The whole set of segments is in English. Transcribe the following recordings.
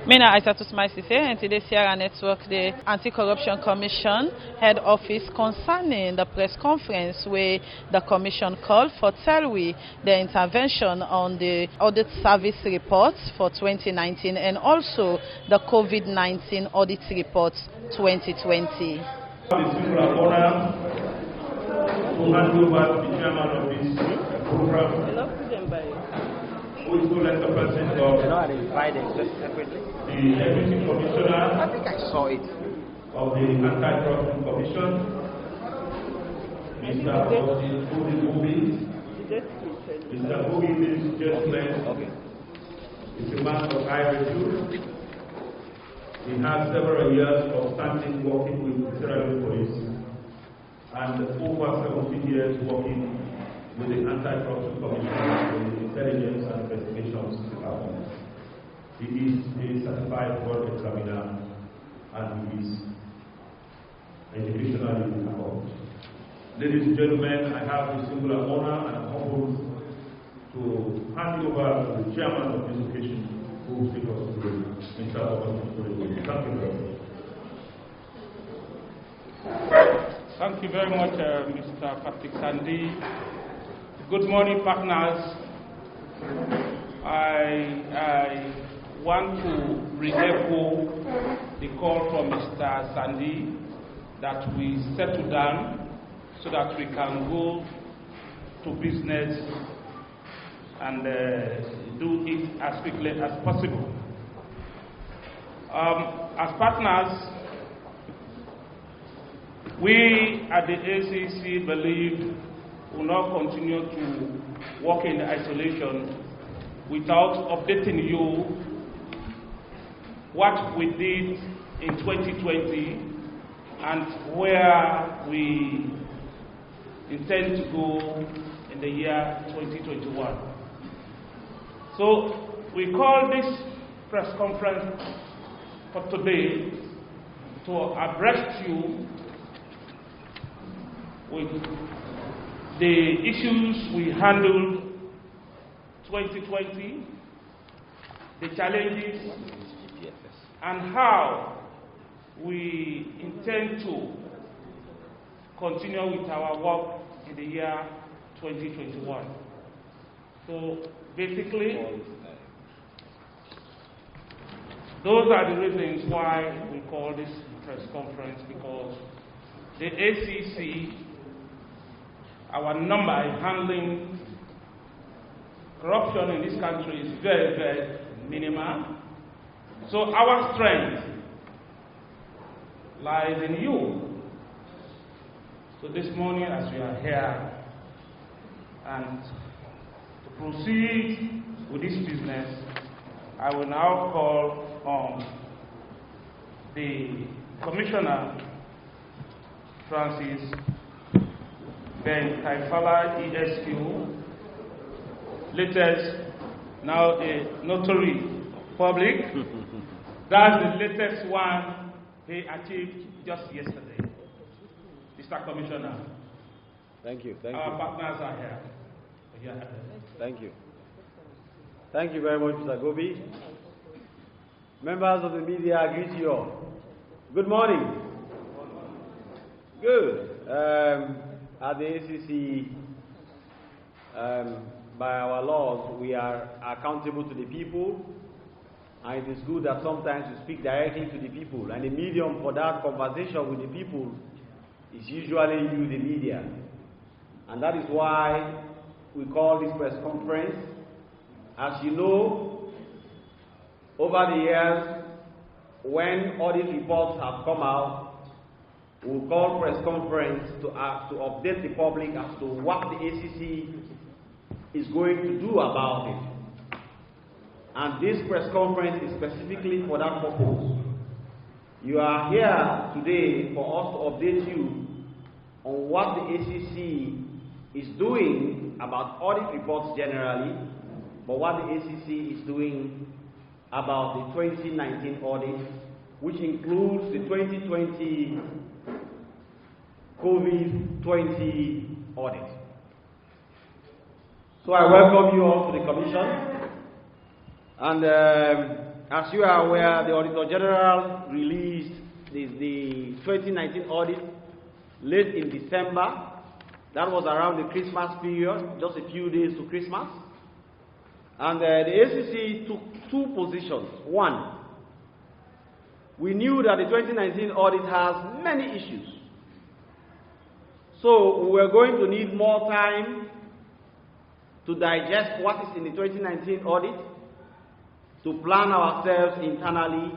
Mina Aisatus Maisise, and today Sierra Network, the Anti-Corruption Commission head office concerning the press conference where the commission called for tell we the intervention on the audit service reports for 2019 and also the COVID-19 audit reports 2020. The singular honor to hand over to the chairman of this program, who is to let the president of the Deputy Commissioner I think I saw it. of the Anti-Corruption Commission, Mr. Audit. Mr. Bowie, ladies and gentlemen, is a man of high repute. He has several years of standing working with the Sierra Leone police and over 17 years working with the Anti-Corruption Commission and the Intelligence and Investigations Department. He is a certified world examiner and he is educationally involved. Ladies and gentlemen, I have the singular honor and humble to hand over to the chairman of this occasion, who will speak us today, Mr. Audit. Thank you very much. Thank you very much, Mr. Patrick Sandy. Good morning, partners. I want to re-echo the call from Mr. Sandy that we settle down so that we can go to business and do it as quickly as possible. As partners, we at the ACC believe will not continue to work in isolation without updating you what we did in 2020 and where we intend to go in the year 2021. So we call this press conference for today to abreast you with the issues we handled 2020, the challenges, and how we intend to continue with our work in the year 2021. So basically, those are the reasons why we call this press conference, because the ACC, our number in handling corruption in this country is very, very minimal. So our strength lies in you. So this morning, as we are here, and to proceed with this business, I will now call on the Commissioner, Francis Ben Taifala, ESQ, latest, now a notary public. That's the latest one he achieved just yesterday. Mr. Commissioner. Thank you. Our partners are here. Thank you. Thank you very much, Mr. Gobi. Members of the media, I greet you all. Good morning. Good. At the ACC, by our laws, we are accountable to the people, and it is good that sometimes we speak directly to the people, and the medium for that conversation with the people is usually you, the media. And that is why we call this press conference. As you know, over the years, when audit reports have come out, we'll call press conference to update the public as to what the ACC is going to do about it. And this press conference is specifically for that purpose. You are here today for us to update you on what the ACC is doing about audit reports generally, but what the ACC is doing about the 2019 audit, which includes the 2020 COVID-20 audit. So I welcome you all to the Commission. And as you are aware, the Auditor General released the 2019 audit late in December. That was around the Christmas period, just a few days to Christmas. And the ACC took two positions. One, we knew that the 2019 audit has many issues. So we were going to need more time to digest what is in the 2019 audit, to plan ourselves internally,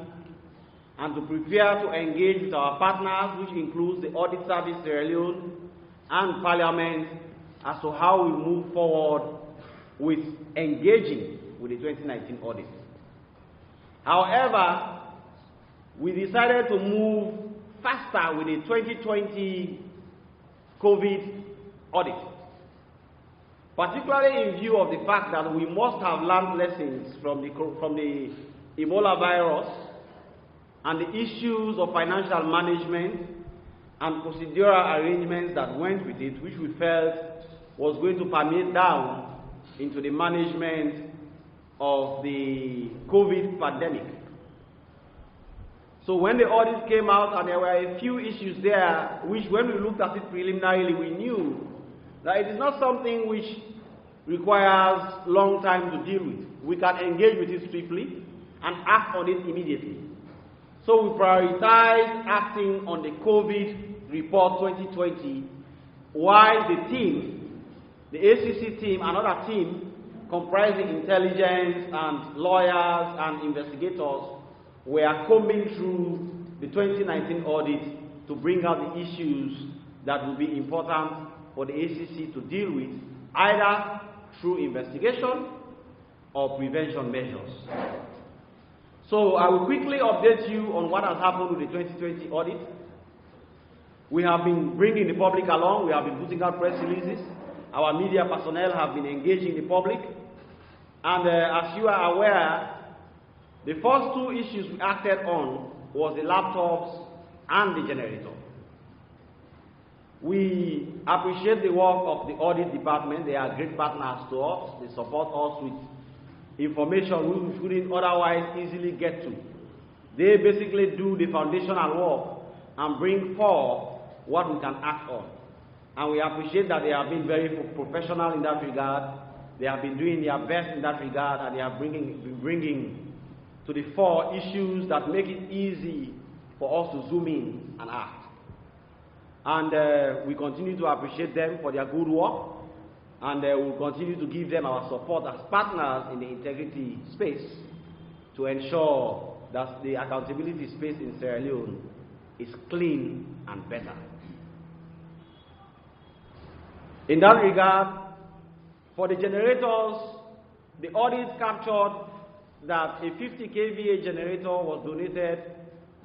and to prepare to engage with our partners, which includes the Audit Service Sierra Leone and Parliament, as to how we move forward with engaging with the 2019 audit. However, we decided to move faster with the 2020 COVID audit, particularly in view of the fact that we must have learned lessons from the Ebola virus and the issues of financial management and procedural arrangements that went with it, which we felt was going to permeate down into the management of the COVID pandemic. So when the audit came out, and there were a few issues there, which when we looked at it preliminarily, we knew that it is not something which requires long time to deal with. We can engage with it swiftly and act on it immediately. So we prioritized acting on the COVID report 2020, while the team, the ACC team, another team comprising intelligence and lawyers and investigators, were combing through the 2019 audit to bring out the issues that will be important for the ACC to deal with, either through investigation or prevention measures. So I will quickly update you on what has happened with the 2020 audit. We have been bringing the public along. We have been putting out press releases. Our media personnel have been engaging the public. And as you are aware, the first two issues we acted on was the laptops and the generator. We appreciate the work of the audit department. They are great partners to us. They support us with information we couldn't otherwise easily get to. They basically do the foundational work and bring forth what we can act on. And we appreciate that they have been very professional in that regard. They have been doing their best in that regard, and they are been bringing to the fore issues that make it easy for us to zoom in and act. And we continue to appreciate them for their good work, and we'll continue to give them our support as partners in the integrity space to ensure that the accountability space in Sierra Leone is clean and better. In that regard, for the generators, the audit captured that a 50 kVA generator was donated,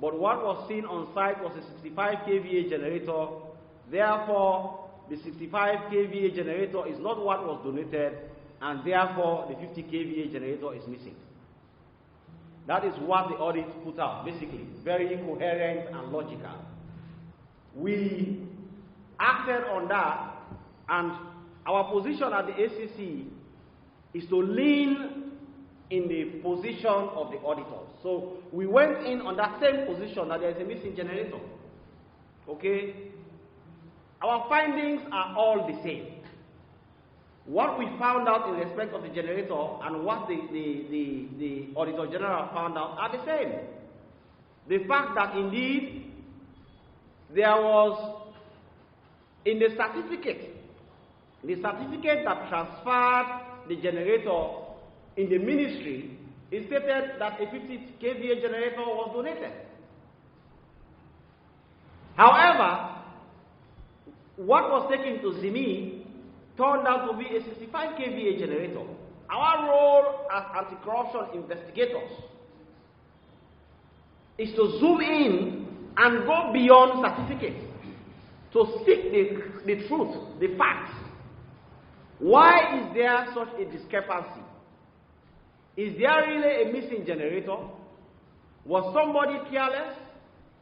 but what was seen on site was a 65 kVA generator. Therefore, the 65 kVA generator is not what was donated, and therefore the 50 kVA generator is missing. That is what the audit put out, basically, very coherent and logical. We acted on that, and our position at the ACC is to lean in the position of the auditors. So we went in on that same position that there is a missing generator. Okay? Our findings are all the same. What we found out in respect of the generator and what the Auditor General found out are the same. The fact that indeed there was in the certificate that transferred the generator in the ministry, it stated that a 50 kVA generator was donated. However, what was taken to ZIMI turned out to be a 65 kVA generator. Our role as anti-corruption investigators is to zoom in and go beyond certificates to seek the truth, the facts. Why is there such a discrepancy? Is there really a missing generator? Was somebody careless?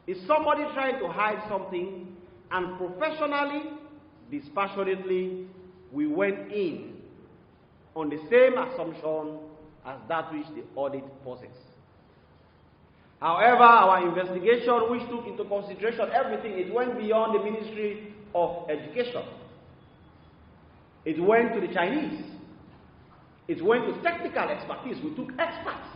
Is somebody trying to hide something? And professionally, dispassionately, we went in on the same assumption as that which the audit possesses. However, our investigation, which took into consideration everything, it went beyond the Ministry of Education. It went to the Chinese. It went to technical expertise. We took experts.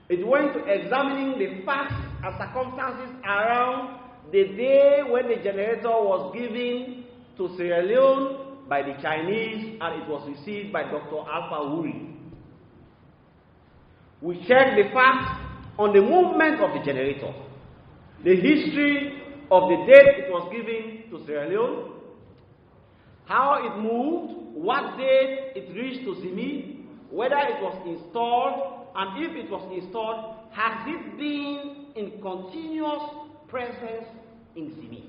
It went to examining the facts and circumstances around the day when the generator was given to Sierra Leone by the Chinese and it was received by Dr. Alpha Wuri. We checked the facts on the movement of the generator, the history of the date it was given to Sierra Leone, how it moved, what date it reached to Zimi, whether it was installed, and if it was installed, has it been in continuous presence in Zimi?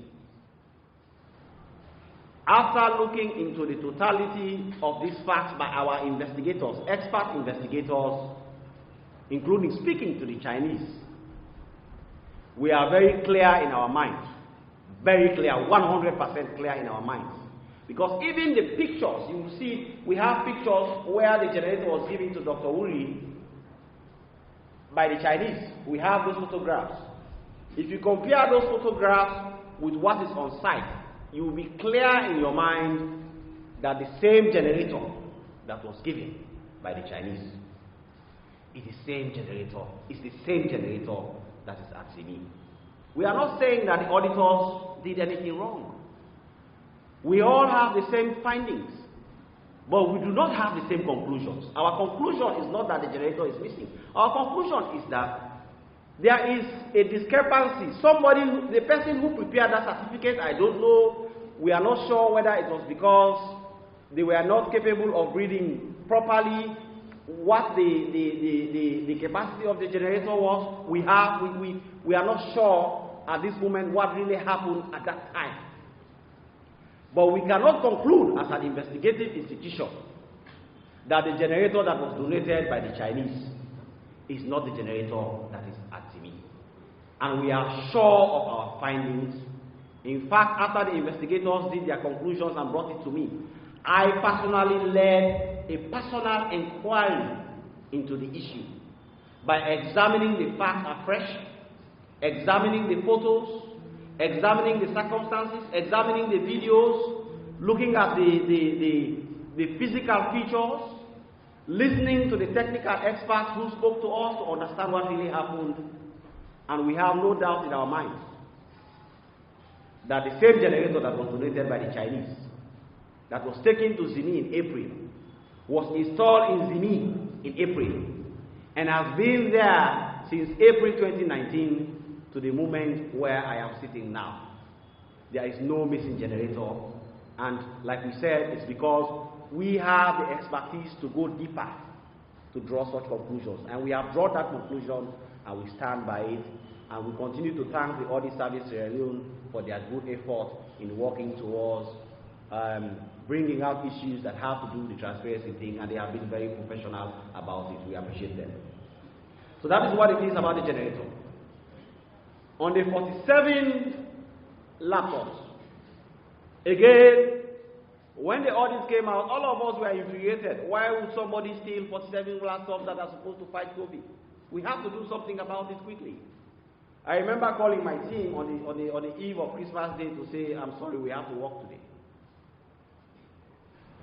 After looking into the totality of these facts by our investigators, expert investigators, including speaking to the Chinese, we are very clear in our minds, very clear, 100% clear in our minds. Because even the pictures, you will see, we have pictures where the generator was given to Dr. Wuri by the Chinese. We have those photographs. If you compare those photographs with what is on site, you will be clear in your mind that the same generator that was given by the Chinese is the same generator. It's the same generator that is at Zimi. We are not saying that the auditors did anything wrong. We all have the same findings, but we do not have the same conclusions. Our conclusion is not that the generator is missing. Our conclusion is that there is a discrepancy. The person who prepared that certificate, I don't know. We are not sure whether it was because they were not capable of reading properly what the capacity of the generator was. We are not sure at this moment what really happened at that time. But we cannot conclude as an investigative institution that the generator that was donated by the Chinese is not the generator that is at Zimi. And we are sure of our findings. In fact, after the investigators did their conclusions and brought it to me, I personally led a personal inquiry into the issue by examining the facts afresh, examining the photos, examining the circumstances, examining the videos, looking at the physical features, listening to the technical experts who spoke to us to understand what really happened, and we have no doubt in our minds that the same generator that was donated by the Chinese, that was taken to Zimi in April, was installed in Zimi in April, and has been there since April 2019 to the moment where I am sitting now. There is no missing generator, and like we said, it's because we have the expertise to go deeper to draw such conclusions, and we have drawn that conclusion and we stand by it, and we continue to thank the Audit Service Sierra Leone for their good effort in working towards bringing out issues that have to do with the transparency thing, and they have been very professional about it. We appreciate them. So that is what it is about the generator. On the 47 laptops, again, when the audit came out, all of us were infuriated. Why would somebody steal 47 laptops that are supposed to fight COVID? We have to do something about it quickly. I remember calling my team on the eve of Christmas Day to say, I'm sorry, we have to work today.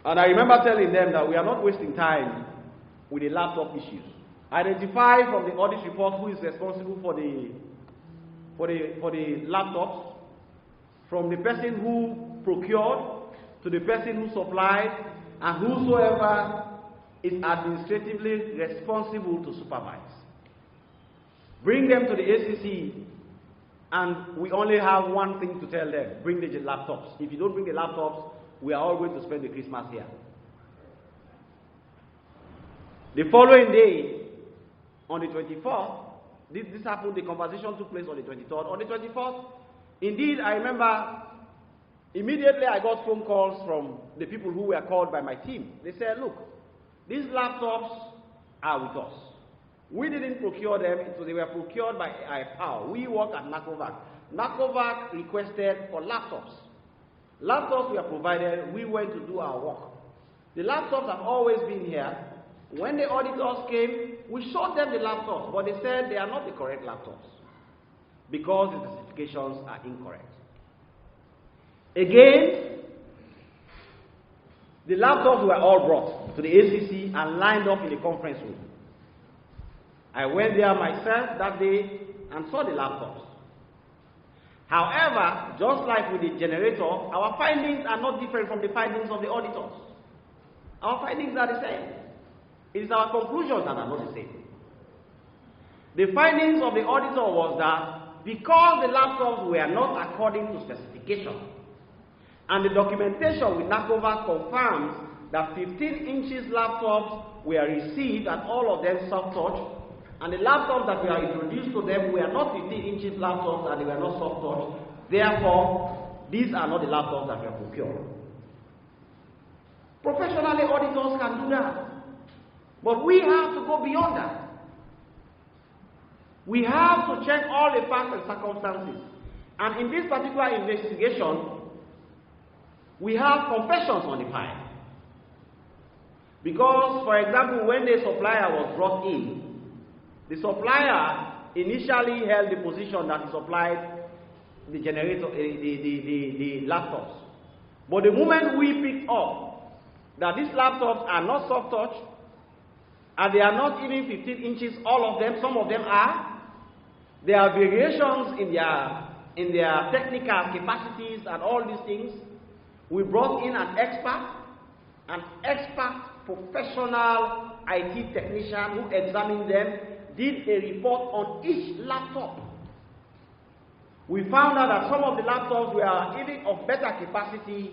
And I remember telling them that we are not wasting time with the laptop issues. Identify from the audit report who is responsible for the laptops, from the person who procured to the person who supplied, and whosoever is administratively responsible to supervise. Bring them to the ACC, and we only have one thing to tell them: bring the laptops. If you don't bring the laptops, we are all going to spend the Christmas here. The following day, on the 24th, this happened, the conversation took place on the 23rd. On the 24th, indeed, I remember, immediately I got phone calls from the people who were called by my team. They said, look, these laptops are with us. We didn't procure them, so they were procured by IPAO. We work at NACOVAC. NACOVAC requested for laptops. Laptops were provided, we went to do our work. The laptops have always been here. When the auditors came, we showed them the laptops, but they said they are not the correct laptops because the specifications are incorrect. Again, the laptops were all brought to the ACC and lined up in the conference room. I went there myself that day and saw the laptops. However, just like with the generator, our findings are not different from the findings of the auditors. Our findings are the same. It is our conclusions that are not the same. The findings of the auditor was that because the laptops were not according to specification, and the documentation with NACOVA confirms that 15 inches laptops were received and all of them soft touch, and the laptops that were introduced to them were not 15 inches laptops and they were not soft touch. Therefore, these are not the laptops that were procured. Professionally, auditors can do that. But we have to go beyond that. We have to check all the facts and circumstances. And in this particular investigation, we have confessions on the file. Because, for example, when the supplier was brought in, the supplier initially held the position that he supplied the generator, the laptops. But the moment we picked up that these laptops are not soft touch, and they are not even 15 inches, all of them, some of them are, there are variations in their technical capacities and all these things. We brought in an expert professional IT technician who examined them, did a report on each laptop. We found out that some of the laptops were even of better capacity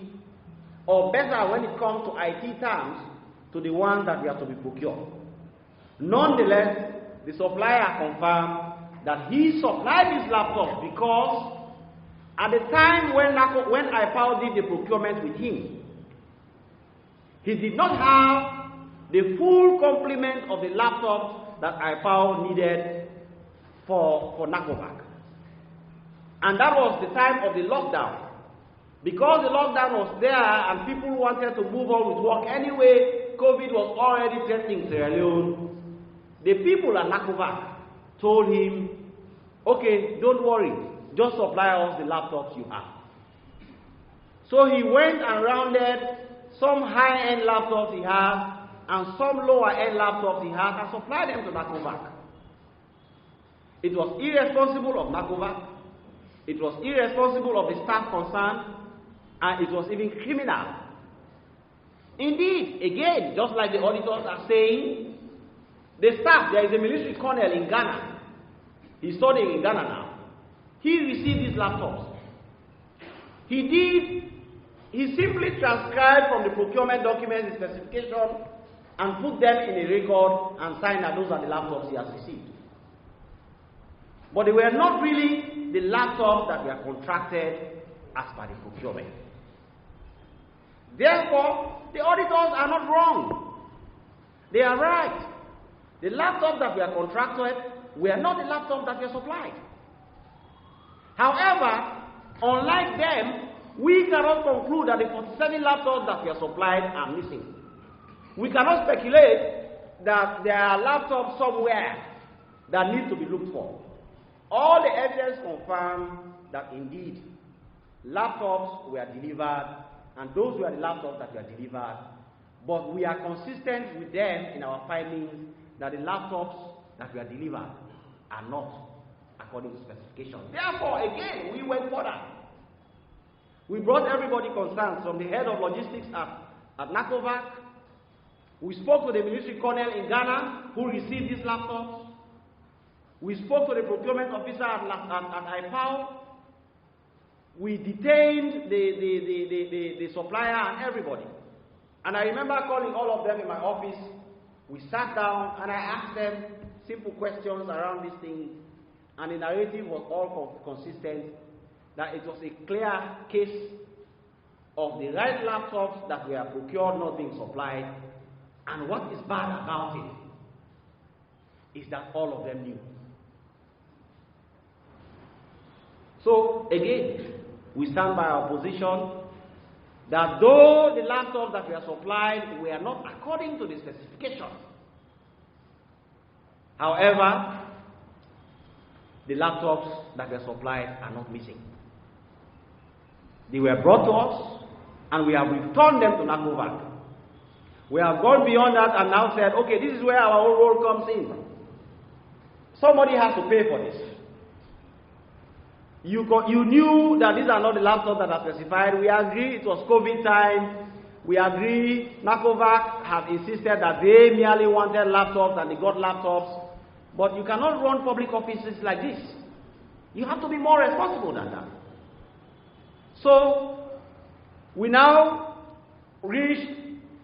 or better when it comes to IT terms to the ones that were to be procured. Nonetheless, the supplier confirmed that he supplied these laptops because at the time when IPAO did the procurement with him, he did not have the full complement of the laptops that IPAO needed for NACOVAC. And that was the time of the lockdown. Because the lockdown was there and people wanted to move on with work anyway, COVID was already threatening Sierra Leone. The people at NACOVAC told him, okay, don't worry, just supply us the laptops you have. So he went and rounded some high-end laptops he had and some lower-end laptops he had and supplied them to NACOVAC. It was irresponsible of NACOVAC, it was irresponsible of the staff concerned, and it was even criminal. Indeed, again, just like the auditors are saying, the staff, there is a military colonel in Ghana. He's studying in Ghana now. He received these laptops. He simply transcribed from the procurement documents the specification and put them in a record and signed that those are the laptops he has received. But they were not really the laptops that were contracted as per the procurement. Therefore, the auditors are not wrong. They are right. The laptops that were contracted were not the laptops that were supplied. However, unlike them, we cannot conclude that the 47 laptops that were supplied are missing. We cannot speculate that there are laptops somewhere that need to be looked for. All the evidence confirm that indeed laptops were delivered, and those were the laptops that were delivered, but we are consistent with them in our findings that the laptops that were delivered are not according to specification. Therefore, again, we went further. We brought everybody concerned, from the head of logistics at NACOVAC. We spoke to the military colonel in Ghana who received these laptops. We spoke to the procurement officer at IPAO. We detained the supplier and everybody. And I remember calling all of them in my office. We sat down and I asked them simple questions around these things. And the narrative was all consistent that it was a clear case of the right laptops that were procured not being supplied. And what is bad about it is that all of them knew. So again, we stand by our position that though the laptops that were supplied were not according to the specification, However, the laptops that were supplied are not missing. They were brought to us, and we have returned them to NACOVAC. We have gone beyond that and now said, okay, this is where our own role comes in. Somebody has to pay for this. You knew that these are not the laptops that are specified. We agree it was COVID time. We agree NACOVAC have insisted that they merely wanted laptops and they got laptops. But you cannot run public offices like this. You have to be more responsible than that. So, we now reached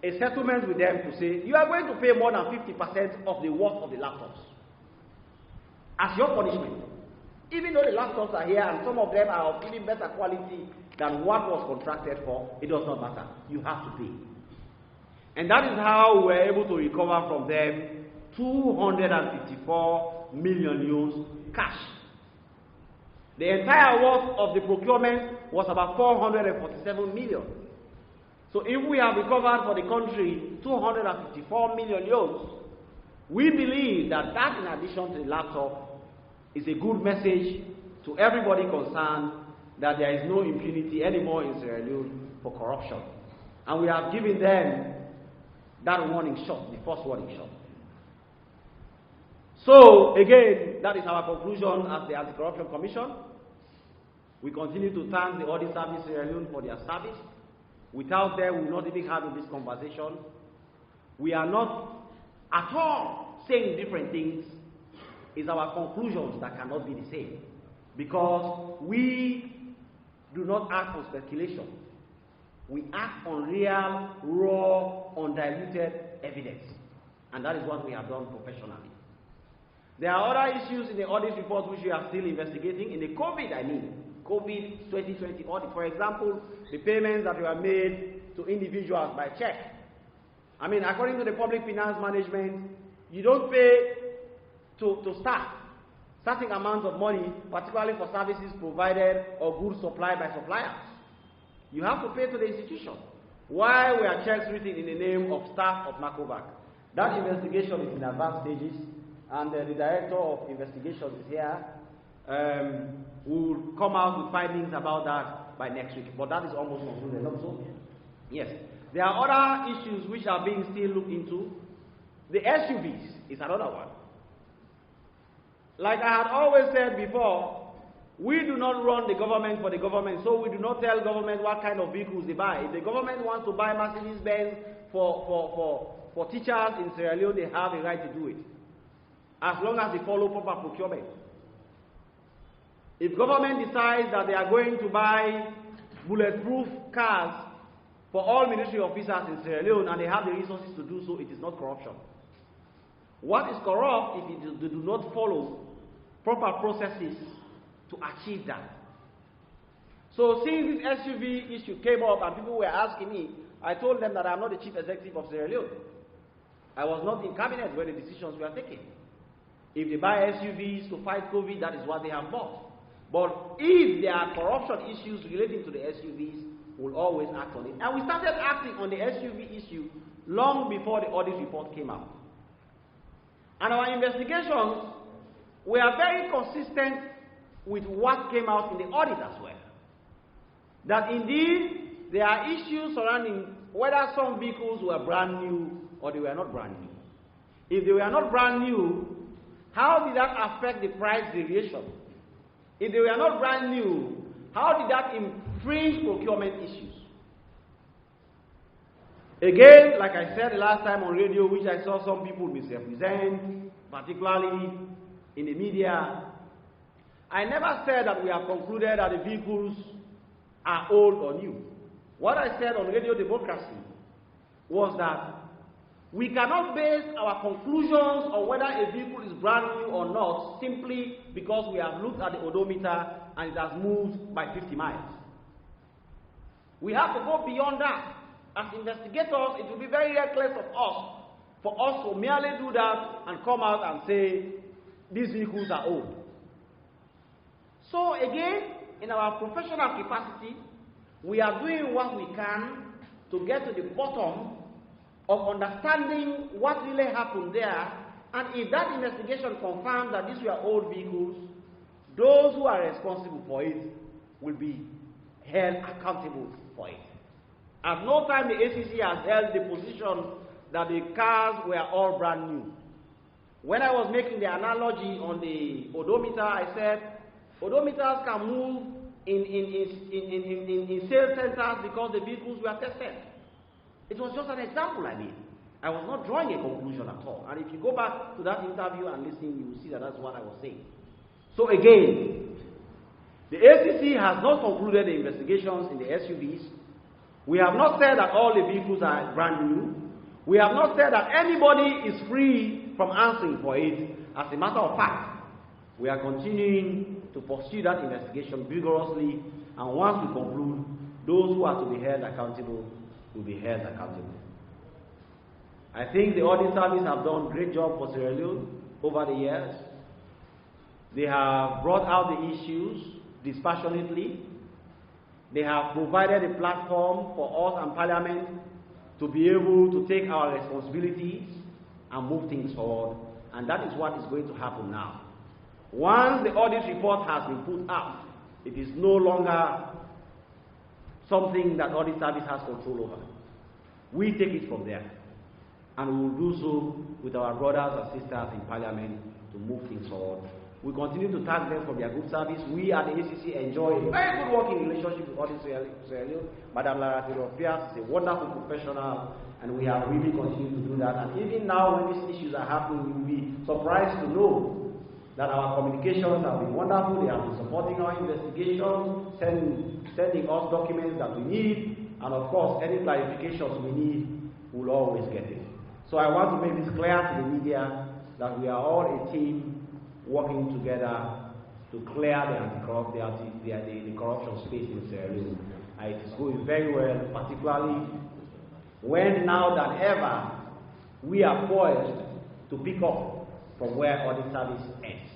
a settlement with them to say, you are going to pay more than 50% of the worth of the laptops as your punishment. Even though the laptops are here and some of them are of even better quality than what was contracted for, it does not matter. You have to pay. And that is how we were able to recover from them 254 million euros cash. The entire worth of the procurement was about 447 million. So if we have recovered for the country 254 million euros, we believe that that, in addition to the laptop, is a good message to everybody concerned that there is no impunity anymore in Sierra Leone for corruption. And we have given them that warning shot, the first warning shot. So, again, that is our conclusion as the Anti-Corruption Commission. We continue to thank the Audit Service Sierra Leone for their service. Without them, we would not even have this conversation. We are not at all saying different things. It's our conclusions that cannot be the same. Because we do not act on speculation. We act on real, raw, undiluted evidence. And that is what we have done professionally. There are other issues in the audit report which we are still investigating. In the COVID 2020 audit, for example, the payments that were made to individuals by check. I mean, according to the public finance management, you don't pay to staff certain amounts of money, particularly for services provided or goods supplied by suppliers. You have to pay to the institution. Why were checks written in the name of staff of NACOVAC? That investigation is in advanced stages, and the director of investigations is here. Will come out with findings about that by next week, but that is almost concluded also. Yes. There are other issues which are being still looked into. The SUVs is another one. Like I had always said before, we do not run the government for the government, so we do not tell government what kind of vehicles they buy. If the government wants to buy Mercedes-Benz for teachers in Sierra Leone, they have a right to do it, as long as they follow proper procurement. If government decides that they are going to buy bulletproof cars for all military officers in Sierra Leone and they have the resources to do so, it is not corruption. What is corrupt if they do not follow proper processes to achieve that? So since this SUV issue came up and people were asking me, I told them that I'm not the chief executive of Sierra Leone. I was not in cabinet when the decisions were taken. If they buy SUVs to fight COVID, that is what they have bought. But if there are corruption issues relating to the SUVs, we'll always act on it. And we started acting on the SUV issue long before the audit report came out. And our investigations were very consistent with what came out in the audit as well. That indeed, there are issues surrounding whether some vehicles were brand new or they were not brand new. If they were not brand new, how did that affect the price variation? If they were not brand new, how did that infringe procurement issues? Again, like I said the last time on radio, which I saw some people misrepresent, particularly in the media, I never said that we have concluded that the vehicles are old or new. What I said on radio democracy was that we cannot base our conclusions on whether a vehicle is brand new or not simply because we have looked at the odometer and it has moved by 50 miles. We have to go beyond that. As investigators, it will be very reckless of us for us to merely do that and come out and say, these vehicles are old. So again, in our professional capacity, we are doing what we can to get to the bottom of understanding what really happened there And if that investigation confirms that these were old vehicles, those who are responsible for it will be held accountable for it. At no time the ACC has held the position that the cars were all brand new. When I was making the analogy on the odometer, I said odometers can move in sales centers because the vehicles were tested. It was just an example I made. I was not drawing a conclusion at all. And if you go back to that interview and listen, you will see that that's what I was saying. So again, the ACC has not concluded the investigations in the SUVs. We have not said that all the vehicles are brand new. We have not said that anybody is free from answering for it. As a matter of fact, we are continuing to pursue that investigation vigorously, and once we conclude, those who are to be held accountable will be held accountable. I think the audit service have done a great job for Sierra Leone over the years. They have brought out the issues dispassionately. They have provided a platform for us and Parliament to be able to take our responsibilities and move things forward. And that is what is going to happen now. Once the audit report has been put out, it is no longer something that audit service has control over. We take it from there. And we will do so with our brothers and sisters in Parliament to move things forward. We continue to thank them for their good service. We at the ACC enjoy a very good working relationship with Audit Sierra Leone. Madam Lara Pierce is a wonderful professional, and we have really continued to do that. And even now, when these issues are happening, you will be surprised to know that our communications have been wonderful. They have been supporting our investigations, sending us documents that we need, and of course, any clarifications we need, we'll always get it. So I want to make this clear to the media that we are all a team working together to clear the corruption space in Sierra Leone. It is going very well, particularly when now than ever we are poised to pick up from where audit service ends.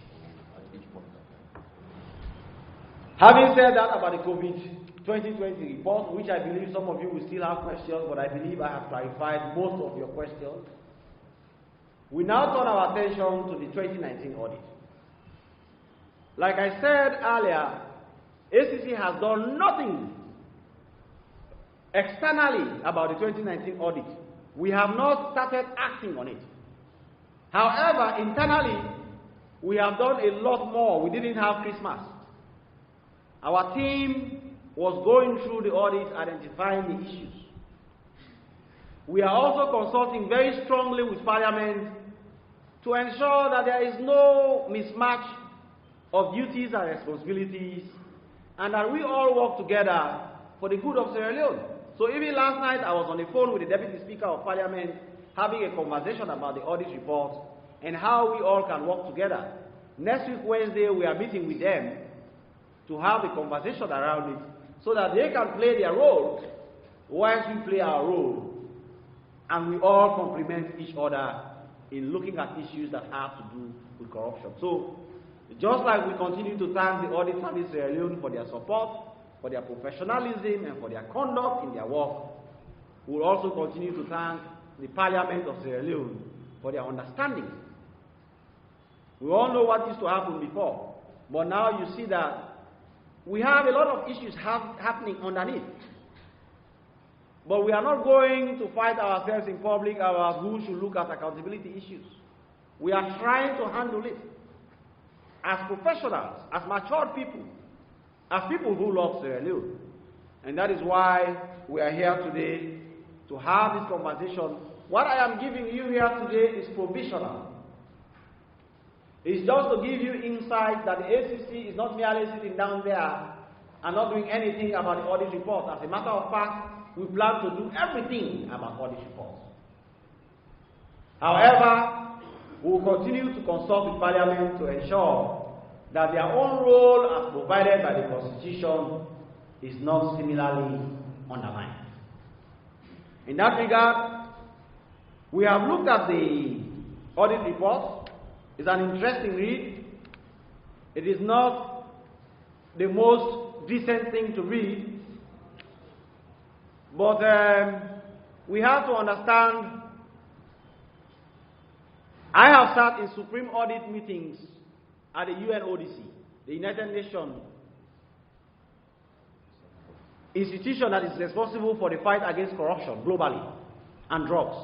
Having said that about the COVID 2020 report, which I believe some of you will still have questions, but I believe I have clarified most of your questions. We now turn our attention to the 2019 audit. Like I said earlier, ACC has done nothing externally about the 2019 audit. We have not started acting on it. However, internally, we have done a lot more. We didn't have Christmas. Our team was going through the audit, identifying the issues. We are also consulting very strongly with Parliament to ensure that there is no mismatch of duties and responsibilities, and that we all work together for the good of Sierra Leone. So even last night, I was on the phone with the Deputy Speaker of Parliament, having a conversation about the audit report and how we all can work together. Next week, Wednesday, we are meeting with them to have a conversation around it, so that they can play their role whilst we play our role, and we all complement each other in looking at issues that have to do with corruption. So, just like we continue to thank the Audit Service Sierra Leone for their support, for their professionalism, and for their conduct in their work, we will also continue to thank the Parliament of Sierra Leone for their understanding. We all know what used to happen before, but now you see that we have a lot of issues happening underneath. But we are not going to fight ourselves in public about who should look at accountability issues. We are trying to handle it as professionals, as matured people, as people who love Sierra Leone. And that is why we are here today to have this conversation. What I am giving you here today is provisional. It's just to give you insight that the ACC is not merely sitting down there and not doing anything about the audit report. As a matter of fact, we plan to do everything about audit reports. However, we will continue to consult with Parliament to ensure that their own role as provided by the Constitution is not similarly undermined. In that regard, we have looked at the audit report. It's an interesting read. It is not the most decent thing to read, but we have to understand I have sat in Supreme Audit meetings at the UNODC, the United Nations institution that is responsible for the fight against corruption globally and drugs.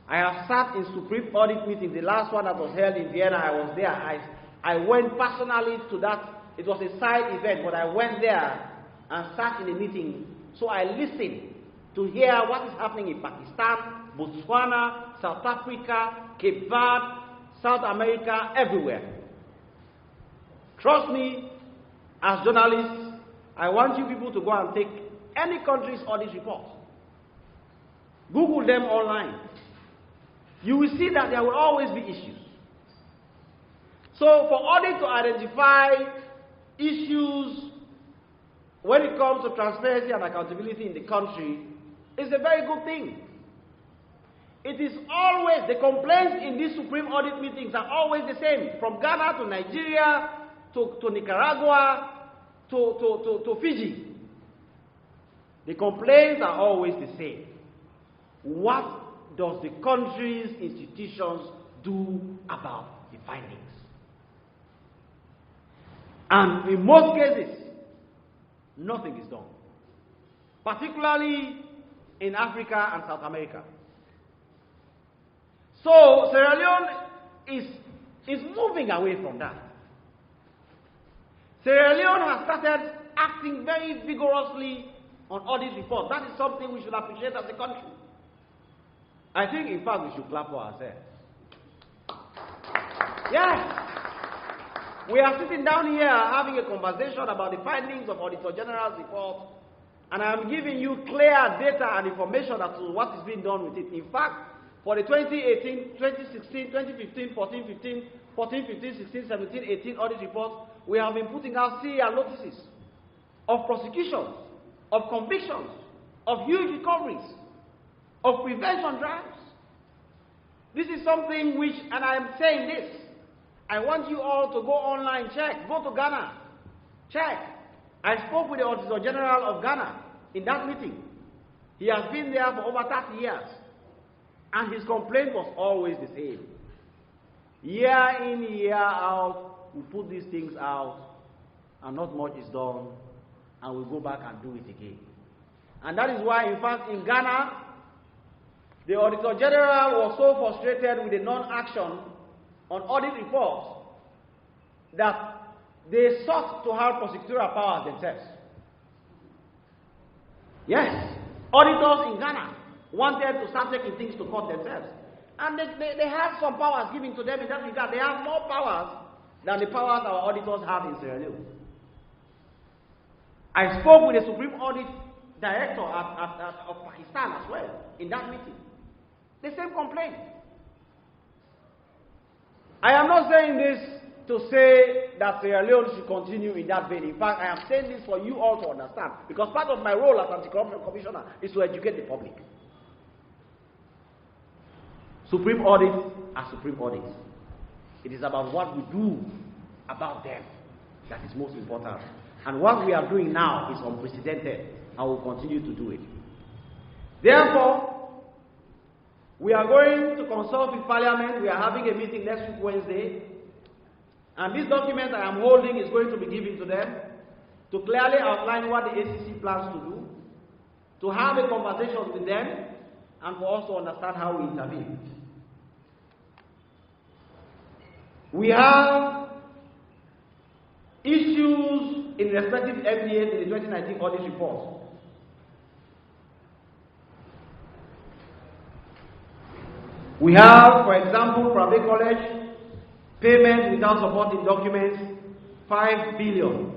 I have sat in Supreme Audit meetings. The last one that was held in Vienna, I was there. I went personally to that. It was a side event, but I went there and sat in a meeting. So I listened to hear what is happening in Pakistan, Botswana, South Africa, Cape Verde, South America, everywhere. Trust me, as journalists, I want you people to go and take any country's audit report. Google them online. You will see that there will always be issues. So for audit to identify issues when it comes to transparency and accountability in the country is a very good thing. It is always, the complaints in these Supreme Audit meetings are always the same, from Ghana to Nigeria to Nicaragua to Fiji. The complaints are always the same. What does the country's institutions do about the findings? And in most cases, nothing is done, particularly in Africa and South America. So Sierra Leone is moving away from that. Sierra Leone has started acting very vigorously on audit reports. That is something we should appreciate as a country. I think, in fact, we should clap for ourselves. Yes. We are sitting down here having a conversation about the findings of Auditor General's report, and I am giving you clear data and information as to what is being done with it. In fact, for the 2018, 2016, 2015, 14, 15, 14, 15, 16, 17, 18 audit reports, we have been putting out CR notices of prosecutions, of convictions, of huge recoveries, of prevention drives. This is something which, and I am saying this, I want you all to go online, check, go to Ghana, check. I spoke with the Auditor General of Ghana in that meeting. He has been there for over 30 years, and his complaint was always the same. Year in, year out, we put these things out, and not much is done, and we go back and do it again. And that is why, in fact, in Ghana, the Auditor General was so frustrated with the non-action on audit reports that they sought to have prosecutorial powers themselves. Yes, auditors in Ghana wanted to start taking things to court themselves. And they have some powers given to them in that regard. They have more powers than the powers our auditors have in Sierra Leone. I spoke with the Supreme Audit Director of Pakistan as well in that meeting. The same complaint. I am not saying this to say that Sierra Leone should continue in that vein. In fact, I am saying this for you all to understand, because part of my role as Anti-Corruption Commissioner is to educate the public. Supreme audits are supreme audits. It is about what we do about them that is most important. And what we are doing now is unprecedented, and we will continue to do it. Therefore, we are going to consult with Parliament. We are having a meeting next week, Wednesday. And this document I am holding is going to be given to them to clearly outline what the ACC plans to do, to have a conversation with them, and for us to understand how we intervene. We have issues in respective MDAs in the 2019 audit report. We have, for example, private college, payment without supporting documents, 5 billion.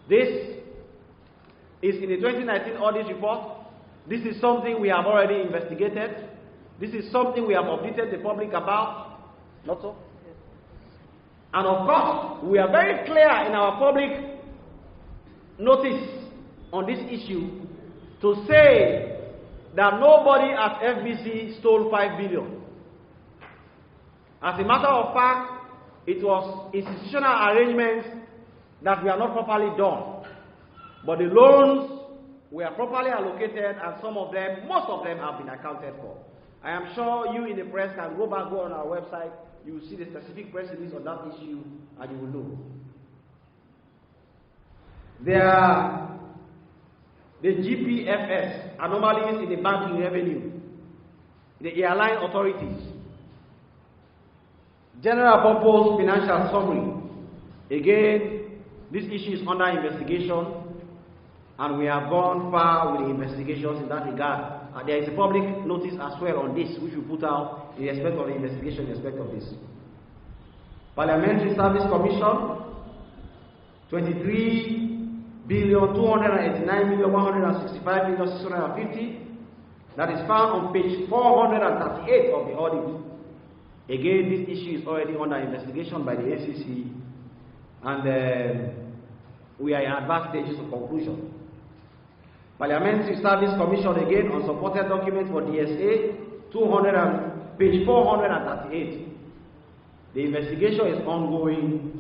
This is in the 2019 audit report. This is something we have already investigated. This is something we have updated the public about. Not so? And of course, we are very clear in our public notice on this issue to say that nobody at FBC stole 5 billion. As a matter of fact, it was institutional arrangements that were not properly done. But the loans were properly allocated, and some of them, most of them have been accounted for. I am sure you in the press can go on our website. You will see the specific press release on that issue, and you will know. There are the GPFS, anomalies in the banking revenue, the airline authorities, general purpose financial summary. Again, this issue is under investigation, and we have gone far with the investigations in that regard. There is a public notice as well on this, which we put out in respect of the investigation, in respect of this. Parliamentary Service Commission, 23,289,165,650. That is found on page 438 of the audit. Again, this issue is already under investigation by the ACC, and we are in advanced stages of conclusion. Parliamentary Service Commission, again, on supported document for DSA, page 438. The investigation is ongoing.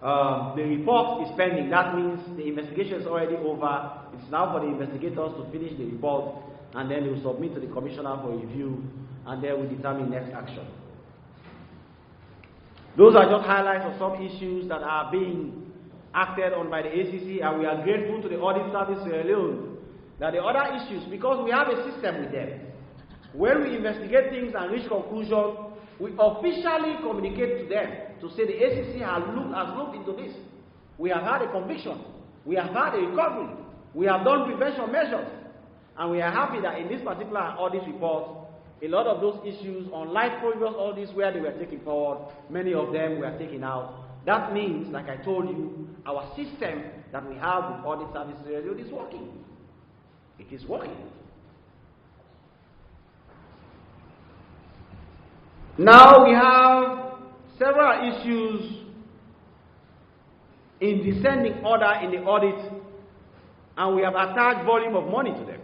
The report is pending. That means the investigation is already over. It's now for the investigators to finish the report, and then they will submit to the commissioner for review, and then we determine next action. Those are just highlights of some issues that are being acted on by the ACC, and we are grateful to the Audit Service Leone that the other issues, because we have a system with them, when we investigate things and reach conclusion, we officially communicate to them to say the ACC has looked into this. We have had a conviction, we have had a recovery, we have done prevention measures, and we are happy that in this particular audit report, a lot of those issues, unlike previous audits where they were taken forward, many of them were taken out. That means, like I told you, our system that we have with Audit Services is working. It is working. Now we have several issues in descending order in the audit, and we have attached volume of money to them.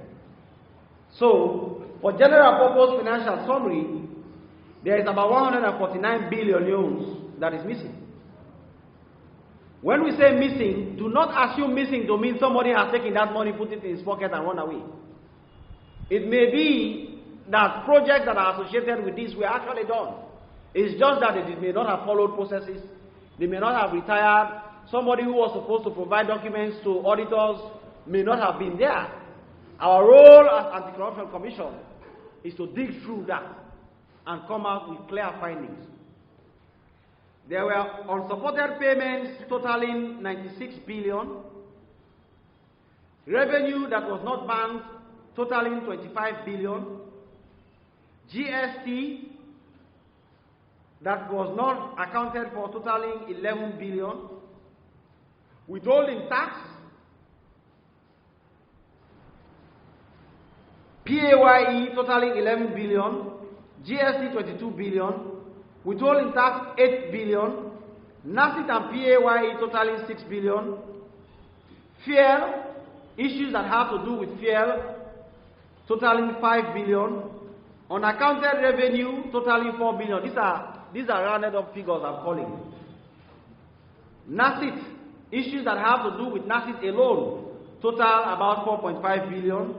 So, for general purpose financial summary, there is about 149 billion loans that is missing. When we say missing, do not assume missing to mean somebody has taken that money, put it in his pocket, and run away. It may be that projects that are associated with this were actually done. It's just that they may not have followed processes, they may not have retired, somebody who was supposed to provide documents to auditors may not have been there. Our role as Anti-Corruption Commission is to dig through that and come out with clear findings. There were unsupported payments totaling 96 billion, revenue that was not banked totaling 25 billion, GST that was not accounted for totaling 11 billion, withholding tax, PAYE totaling 11 billion, GST 22 billion, withholding tax 8 billion, NACIT and PAYE totaling 6 billion, fuel, issues that have to do with fuel totaling 5 billion, unaccounted revenue totaling 4 billion. These are rounded up figures I'm calling. NACIT, issues that have to do with NACIT alone total about 4.5 billion.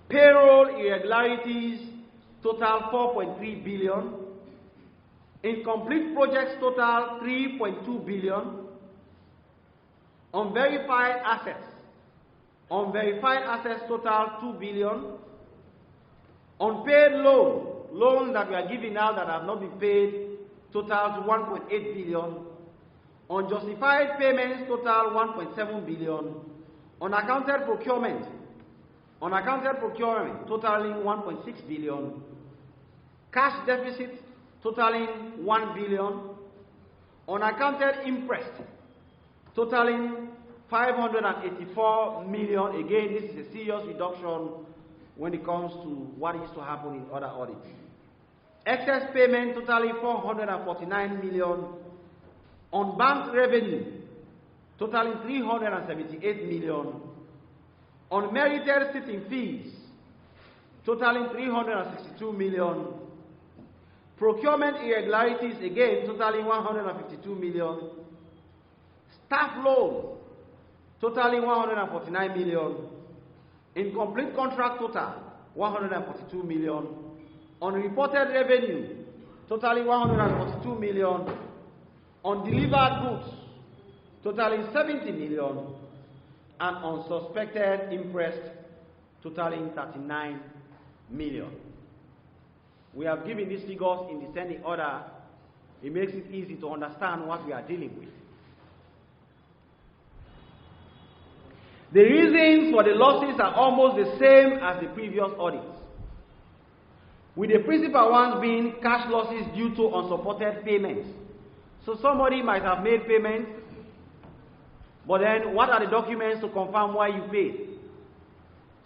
Payroll irregularities total 4.3 billion. Incomplete projects total 3.2 billion. Unverified assets total 2 billion. Unpaid loans that we are giving out that have not been paid totals 1.8 billion. Unjustified payments total 1.7 billion. Unaccounted procurement totaling 1.6 billion. Cash deficit totaling 1 billion. Unaccounted interest totaling 584 million. Again, this is a serious reduction when it comes to what used to happen in other audits. Excess payment totaling 449 million. Unbanked revenue totaling 378 million. Unmerited sitting fees totaling 362 million. Procurement irregularities again totaling 152 million. Staff loan totaling 149 million. Incomplete contract total 142 million. Unreported revenue, totaling 142 million. Undelivered goods, totaling 70 million. And unsuspected interest, totaling 39 million. We have given these figures in descending order. It makes it easy to understand what we are dealing with. The reasons for the losses are almost the same as the previous audits, with the principal ones being cash losses due to unsupported payments. So somebody might have made payments, but then what are the documents to confirm why you paid?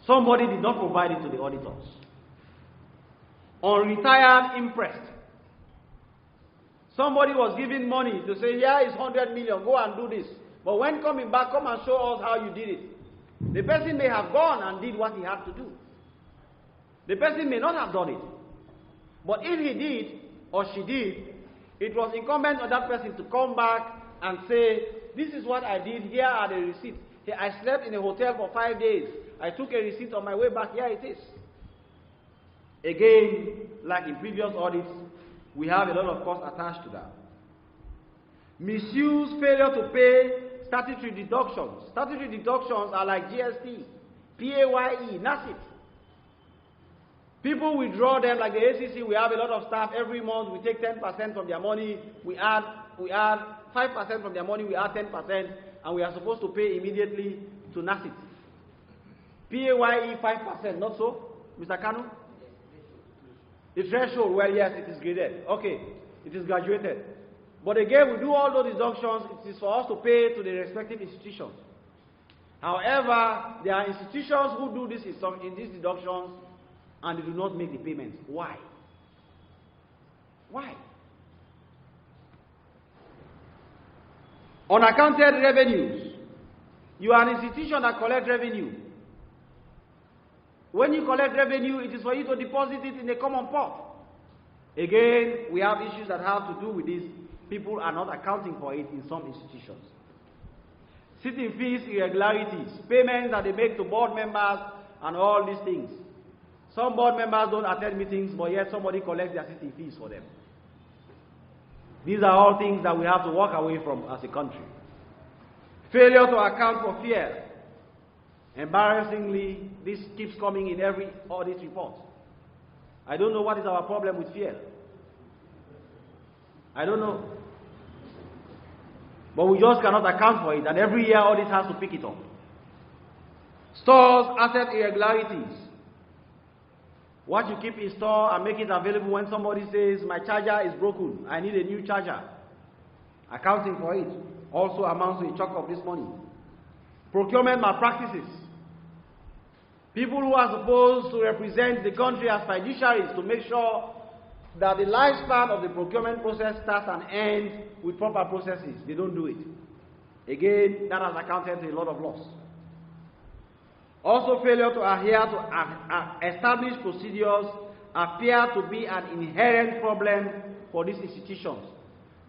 Somebody did not provide it to the auditors. Unretired interest. Somebody was given money to say, here is 100 million, go and do this. But when coming back, come and show us how you did it. The person may have gone and did what he had to do. The person may not have done it. But if he did, or she did, it was incumbent on that person to come back and say, this is what I did, here are the receipts. I slept in a hotel for 5 days. I took a receipt on my way back, here it is. Again, like in previous audits, we have a lot of costs attached to that. Misuse, failure to pay statutory deductions. Statutory deductions are like GST, PAYE, that's it. People withdraw them, like the ACC, we have a lot of staff, every month we take 10% from their money, we add 5% from their money, we add 10%, and we are supposed to pay immediately to NASIT. PAYE 5%, not so, Mr. Kanu? The threshold, well, yes, it is graded. Okay, it is graduated. But again, we do all those deductions, it is for us to pay to the respective institutions. However, there are institutions who do this in these deductions and they do not make the payments. Why? Why? Unaccounted revenues. You are an institution that collects revenue. When you collect revenue, it is for you to deposit it in a common pot. Again, we have issues that have to do with this. People are not accounting for it in some institutions. Sitting fees, irregularities, payments that they make to board members, and all these things. Some board members don't attend meetings, but yet somebody collects their sitting fees for them. These are all things that we have to walk away from as a country. Failure to account for fear. Embarrassingly, this keeps coming in every audit report. I don't know what is our problem with fear. I don't know. But we just cannot account for it, and every year audit has to pick it up. Stores, asset irregularities. What you keep in store and make it available when somebody says, my charger is broken, I need a new charger. Accounting for it also amounts to a chunk of this money. Procurement malpractices. People who are supposed to represent the country as fiduciaries to make sure that the lifespan of the procurement process starts and ends with proper processes. They don't do it. Again, that has accounted to a lot of loss. Also, failure to adhere to established procedures appear to be an inherent problem for these institutions.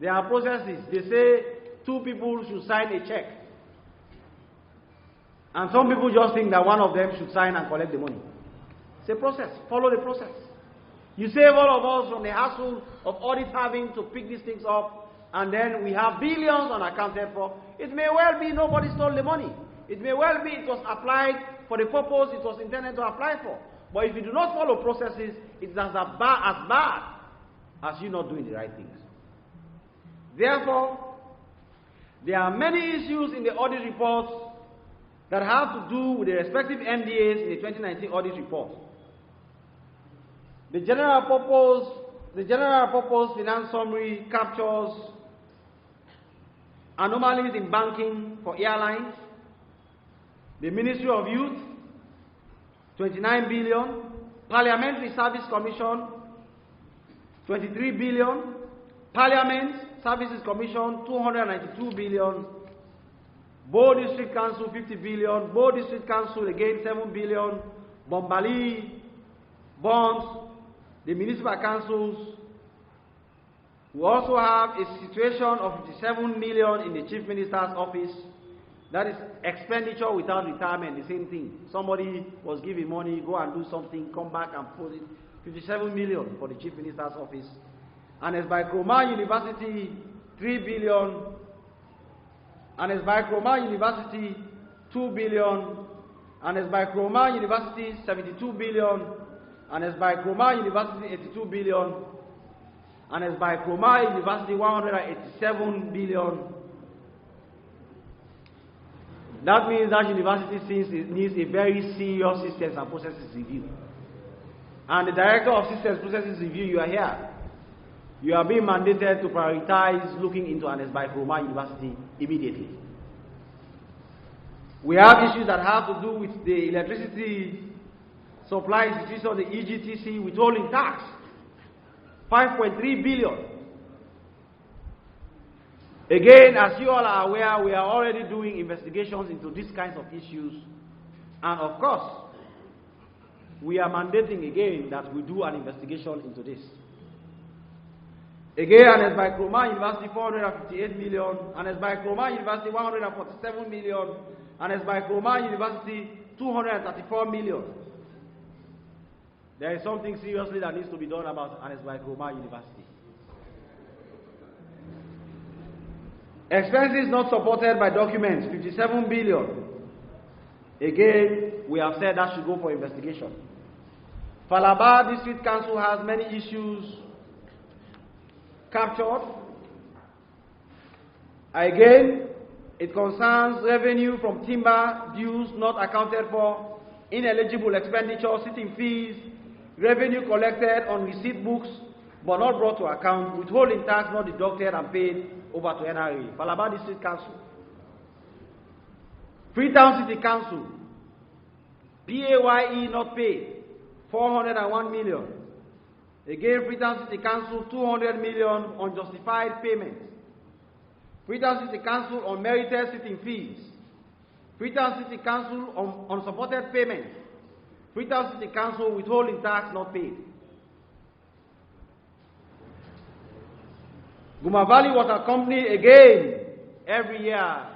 There are processes. They say 2 people should sign a check. And some people just think that one of them should sign and collect the money. It's a process. Follow the process. You save all of us from the hassle of audit having to pick these things up, and then we have billions unaccounted for. It may well be nobody stole the money. It may well be it was applied for the purpose it was intended to apply for. But if you do not follow processes, it's as bad as you not doing the right things. Therefore, there are many issues in the audit reports that have to do with the respective MDAs in the 2019 audit report. The general purpose finance summary captures anomalies in banking for airlines. The Ministry of Youth, 29 billion. Parliamentary Service Commission, 23 billion. Parliament Services Commission, 292 billion. Board District Council, 50 billion. Board District Council, again, 7 billion. Bombali, bonds, the municipal councils. We also have a situation of 57 million in the Chief Minister's office. That is expenditure without retirement, the same thing. Somebody was giving money, go and do something, come back and put it. 57 million for the Chief Minister's office. And as by Kroma University, 3 billion. And as by Kroma University, 2 billion. And as by Kroma University, 72 billion. And as by Kroma University, 82 billion. And as by Kroma University, 187 billion. That means that university needs a very serious systems and processes review. And the Director of Systems Processes Review, you are here. You are being mandated to prioritize looking into an SBI Kroma University immediately. We have issues that have to do with the electricity supply institution, the EGTC, withholding tax, 5.3 billion. Again, as you all are aware, we are already doing investigations into these kinds of issues. And of course, we are mandating again that we do an investigation into this. Again, and as by Kroma University, 458 million, and as by Kroma University, 147 million, and as by Kroma University, 234 million. There is something seriously that needs to be done about and as by Kroma University. Expenses not supported by documents, 57 billion. Again, we have said that should go for investigation. Falaba District Council has many issues captured. Again, it concerns revenue from timber dues not accounted for, ineligible expenditure, sitting fees, revenue collected on receipt books but not brought to account, withholding tax not deducted and paid over to NRA. Falaba District Council. Freetown City Council, PAYE not paid, 401 million. Again, Freetown City Council, 200 million unjustified payments. Freetown City Council unmerited sitting fees. Freetown City Council on unsupported payments. Freetown City Council withholding tax not paid. Guma Valley Water Company, again, every year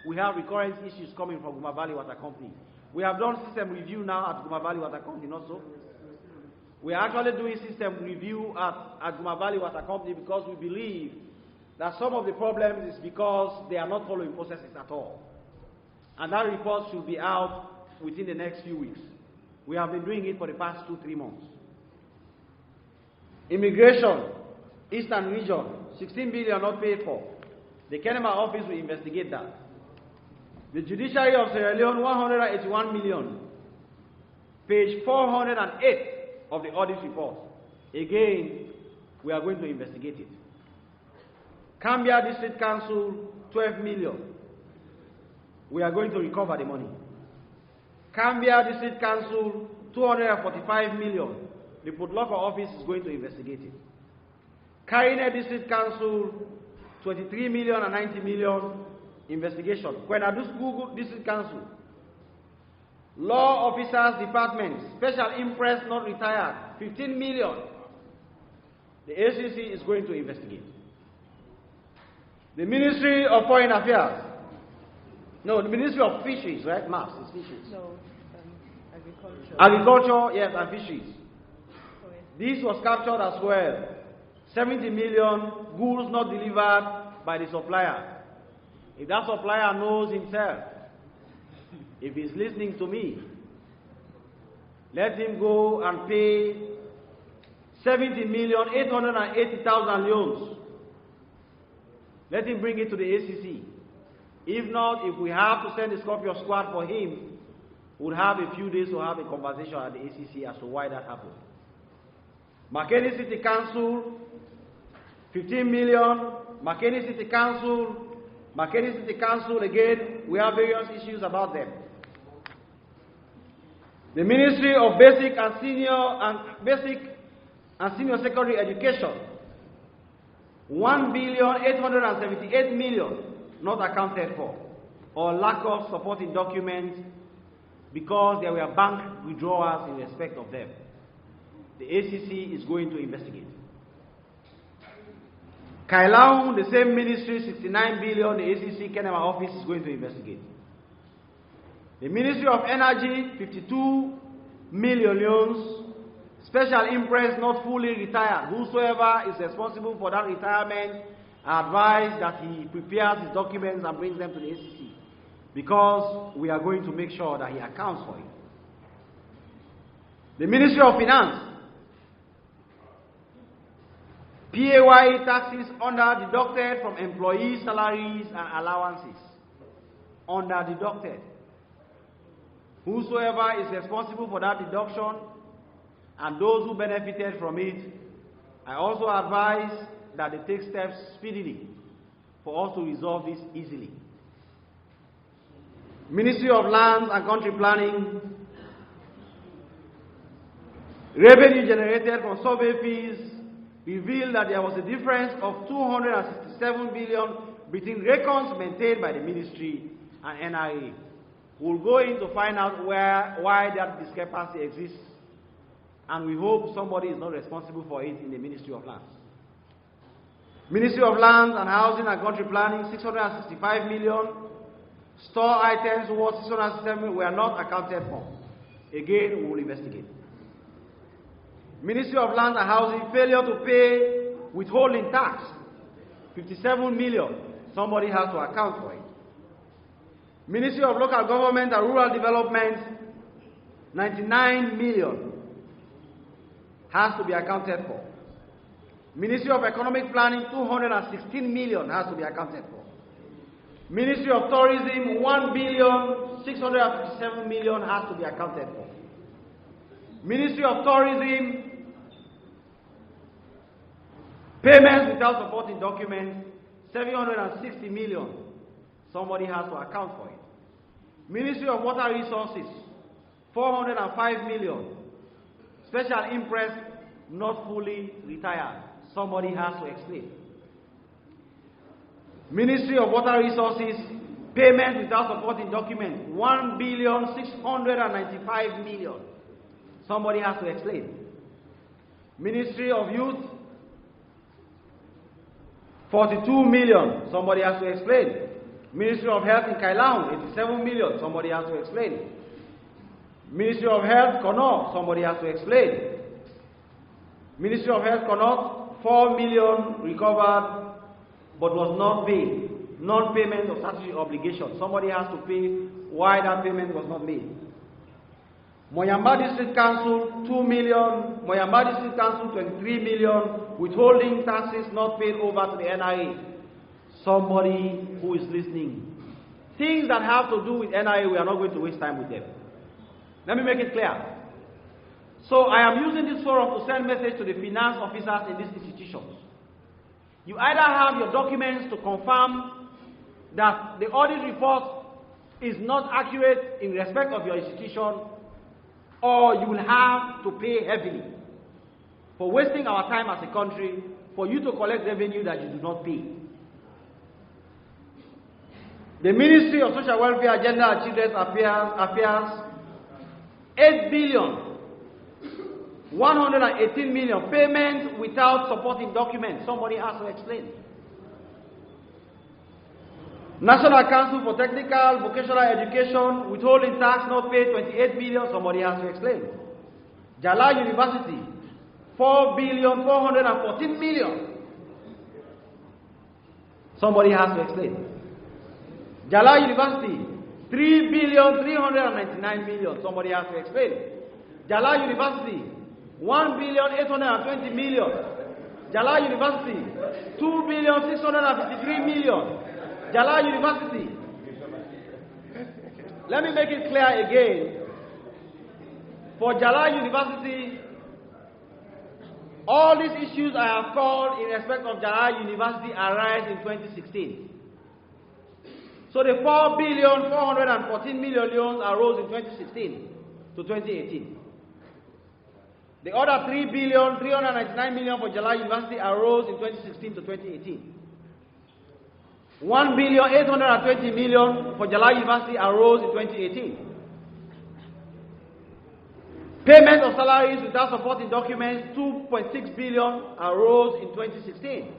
we have recurrent issues coming from Guma Valley Water Company. We have done system review now at Guma Valley Water Company, not so? We are actually doing system review at Guma Valley Water Company because we believe that some of the problems is because they are not following processes at all. And that report should be out within the next few weeks. We have been doing it for the past 2-3 months. Immigration, Eastern Region, 16 billion not paid for. The Kenema office will investigate that. The Judiciary of Sierra Leone, 181 million. Page 408 of the audit report. Again, we are going to investigate it. Cambia District Council, 12 million. We are going to recover the money. Cambia District Council, 245 million. The Putlocker office is going to investigate it. Karine District Council, 23 million and 90 million. Investigation. Kwenadusku District Council. Law Officers Department, Special Impress not retired, 15 million. The ACC is going to investigate. The Ministry of Foreign Affairs. No, the Ministry of Fisheries, right? MAFS is fisheries. No, agriculture. Agriculture, yes, and fisheries. Sorry. This was captured as well. 70 million goods not delivered by the supplier. If that supplier knows himself, if he's listening to me, let him go and pay 70,880,000 leones. Let him bring it to the ACC. If not, if we have to send a Scorpio squad for him, we'll have a few days to have a conversation at the ACC as to why that happened. Makeni City Council, 15 million. Makeni City Council, again, we have various issues about them. The Ministry of Basic and Senior Secondary Education, 1,878,000,000 not accounted for, or lack of supporting documents because there were bank withdrawals in respect of them. The ACC is going to investigate. Kailaung, the same ministry, 69 billion, the ACC Kenema office is going to investigate. The Ministry of Energy, 52 million loans, Special impress not fully retired. Whosoever is responsible for that retirement, I advise that he prepares his documents and brings them to the ACC, because we are going to make sure that he accounts for it. The Ministry of Finance, PAYE taxes under-deducted from employee salaries and allowances. Under-deducted. Whosoever is responsible for that deduction and those who benefited from it, I also advise that they take steps speedily for us to resolve this easily. Ministry of Lands and Country Planning, revenue generated from survey fees revealed that there was a difference of 267 billion between records maintained by the ministry and NIA. We'll go in to find out why that discrepancy exists, and we hope somebody is not responsible for it in the Ministry of Lands. Ministry of Lands and Housing and Country Planning, 665 million. Store items worth 667 million were not accounted for. Again, we will investigate. Ministry of Lands and Housing, failure to pay withholding tax, 57 million. Somebody has to account for it. Ministry of Local Government and Rural Development, 99 million has to be accounted for. Ministry of Economic Planning, 216 million has to be accounted for. Ministry of Tourism, 1,657 million has to be accounted for. Ministry of Tourism, payments without supporting documents, 760 million. Somebody has to account for it. Ministry of Water Resources, 405 million. Special impress not fully retired. Somebody has to explain. Ministry of Water Resources, payment without supporting documents, 1,695 million. Somebody has to explain. Ministry of Youth, 42 million. Somebody has to explain. Ministry of Health in Kailaun, 87 million. Somebody has to explain. Ministry of Health, Connaught, somebody has to explain. Ministry of Health, Connaught, 4 million recovered but was not paid. Non-payment of statutory obligation. Somebody has to pay why that payment was not made. Moyamba District Council, 2 million. Moyamba District Council, 23 million. Withholding taxes not paid over to the NIA. Somebody who is listening. Things that have to do with NIA, we are not going to waste time with them. Let me make it clear. So I am using this forum to send message to the finance officers in these institutions. You either have your documents to confirm that the audit report is not accurate in respect of your institution, or you will have to pay heavily for wasting our time as a country for you to collect revenue that you do not pay. The Ministry of Social Welfare, Gender and Children's Affairs, 8 billion, 118 million, payment without supporting documents. Somebody has to explain. National Council for Technical Vocational Education, withholding tax not paid, 28 billion. Somebody has to explain. Jala University, 4 billion, 414 million. Somebody has to explain. Jala University, 3 billion, 399 million. Somebody has to explain. Jala University, 1 billion, 820 million. Jala University, 2 billion, 653 million. Jala University. Let me make it clear again. For Jala University, all these issues I have called in respect of Jala University arise in 2016. So the 4 billion, 414 million loans arose in 2016 to 2018. The other 3 billion, 399 million for Jala University arose in 2016 to 2018. 1 billion, 820 million for Jala University arose in 2018. Payment of salaries without supporting documents, 2.6 billion arose in 2016.